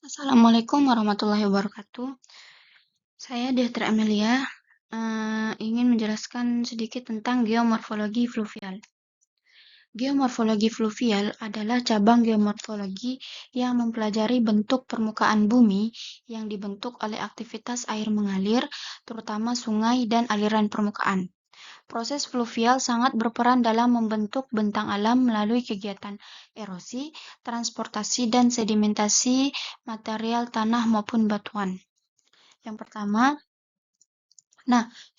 Assalamualaikum warahmatullahi wabarakatuh. Saya Dr. Amelia ingin menjelaskan sedikit tentang geomorfologi fluvial. Geomorfologi fluvial adalah cabang geomorfologi yang mempelajari bentuk permukaan bumi yang dibentuk oleh aktivitas air mengalir, terutama sungai dan aliran permukaan. Proses fluvial sangat berperan dalam membentuk bentang alam melalui kegiatan erosi, transportasi, dan sedimentasi material tanah maupun batuan. Yang pertama,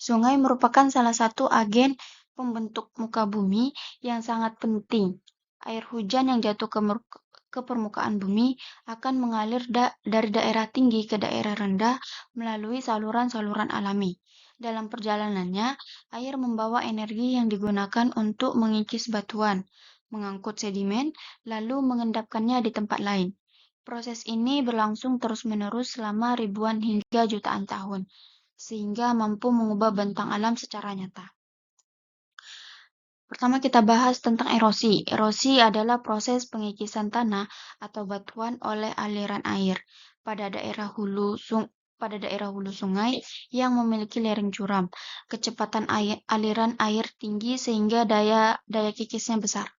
sungai merupakan salah satu agen pembentuk muka bumi yang sangat penting. Air hujan yang jatuh ke permukaan bumi akan mengalir dari daerah tinggi ke daerah rendah melalui saluran-saluran alami. Dalam perjalanannya, air membawa energi yang digunakan untuk mengikis batuan, mengangkut sedimen, lalu mengendapkannya di tempat lain. Proses ini berlangsung terus-menerus selama ribuan hingga jutaan tahun, sehingga mampu mengubah bentang alam secara nyata. Pertama kita bahas tentang erosi. Erosi adalah proses pengikisan tanah atau batuan oleh aliran air pada daerah hulu sungai yang memiliki lereng curam. Kecepatan aliran air tinggi sehingga daya kikisnya besar.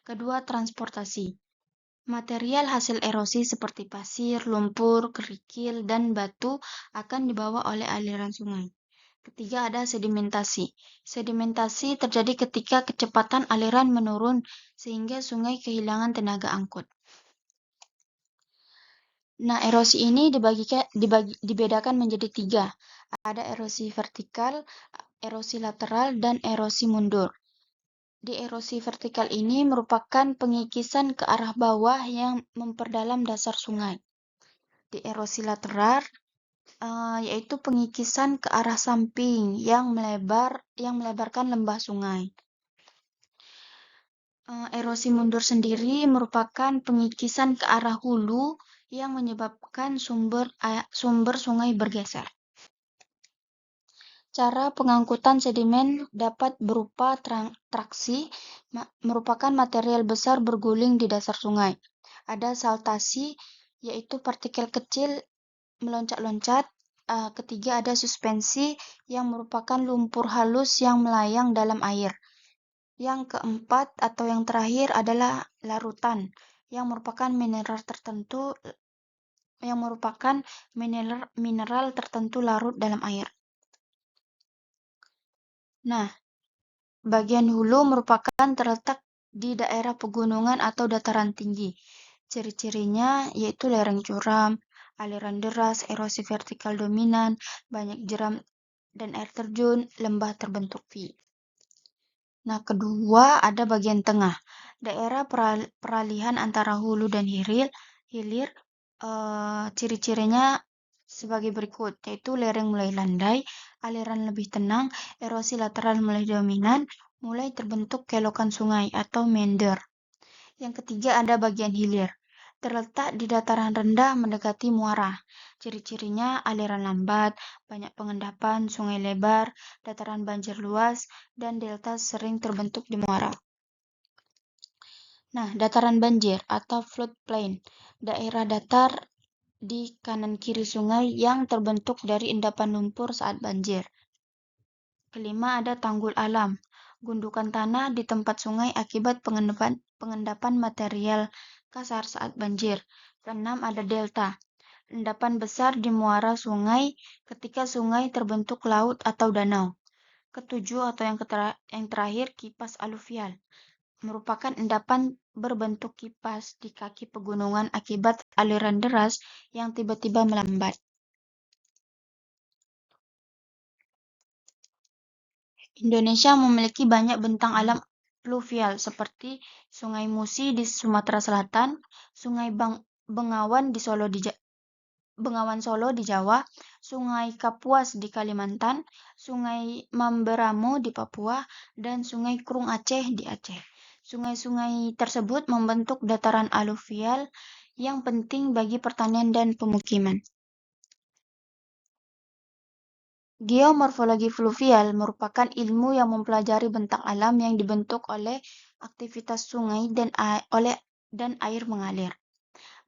Kedua, transportasi. Material hasil erosi seperti pasir, lumpur, kerikil, dan batu akan dibawa oleh aliran sungai. Ketiga, ada sedimentasi. Sedimentasi terjadi ketika kecepatan aliran menurun sehingga sungai kehilangan tenaga angkut. Nah, erosi ini dibedakan menjadi tiga. Ada erosi vertikal, erosi lateral, dan erosi mundur. Di erosi vertikal ini merupakan pengikisan ke arah bawah yang memperdalam dasar sungai. Di erosi lateral, yaitu pengikisan ke arah samping yang melebarkan lembah sungai. Erosi mundur sendiri merupakan pengikisan ke arah hulu yang menyebabkan sumber sungai bergeser. Cara pengangkutan sedimen dapat berupa traksi, merupakan material besar berguling di dasar sungai. Ada saltasi, yaitu partikel kecil meloncat-loncat. Ketiga, ada suspensi yang merupakan lumpur halus yang melayang dalam air. Yang keempat atau yang terakhir adalah larutan, yang merupakan mineral tertentu larut dalam air. Nah, bagian hulu merupakan terletak di daerah pegunungan atau dataran tinggi. Ciri-cirinya yaitu lereng curam, aliran deras, erosi vertikal dominan, banyak jeram dan air terjun, lembah terbentuk V. Nah, kedua ada bagian tengah, daerah peralihan antara hulu dan hilir. Ciri-cirinya sebagai berikut, yaitu lereng mulai landai, aliran lebih tenang, erosi lateral mulai dominan, mulai terbentuk kelokan sungai atau meander. Yang ketiga ada bagian hilir, terletak di dataran rendah mendekati muara. Ciri-cirinya aliran lambat, banyak pengendapan, sungai lebar, dataran banjir luas, dan delta sering terbentuk di muara. Nah, dataran banjir atau floodplain, daerah datar di kanan kiri sungai yang terbentuk dari endapan lumpur saat banjir. Kelima ada tanggul alam, gundukan tanah di tempat sungai akibat pengendapan material kasar saat banjir. Keenam ada delta, endapan besar di muara sungai ketika sungai terbentuk laut atau danau. Ketujuh atau yang terakhir kipas aluvial, merupakan endapan berbentuk kipas di kaki pegunungan akibat aliran deras yang tiba-tiba melambat. Indonesia memiliki banyak bentang alam fluvial seperti Sungai Musi di Sumatera Selatan, Sungai Bengawan Solo di Jawa, Sungai Kapuas di Kalimantan, Sungai Mamberamo di Papua, dan Sungai Krung Aceh di Aceh. Sungai-sungai tersebut membentuk dataran aluvial yang penting bagi pertanian dan pemukiman. Geomorfologi fluvial merupakan ilmu yang mempelajari bentang alam yang dibentuk oleh aktivitas sungai dan air mengalir.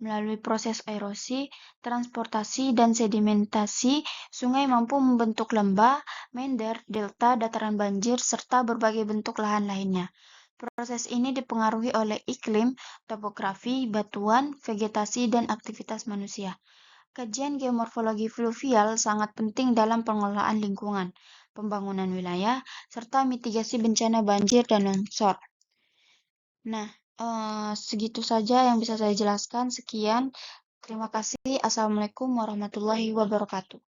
Melalui proses erosi, transportasi, dan sedimentasi, sungai mampu membentuk lembah, meander, delta, dataran banjir, serta berbagai bentuk lahan lainnya. Proses ini dipengaruhi oleh iklim, topografi, batuan, vegetasi, dan aktivitas manusia. Kajian geomorfologi fluvial sangat penting dalam pengelolaan lingkungan, pembangunan wilayah, serta mitigasi bencana banjir dan longsor. Nah, segitu saja yang bisa saya jelaskan. Sekian. Terima kasih. Assalamualaikum warahmatullahi wabarakatuh.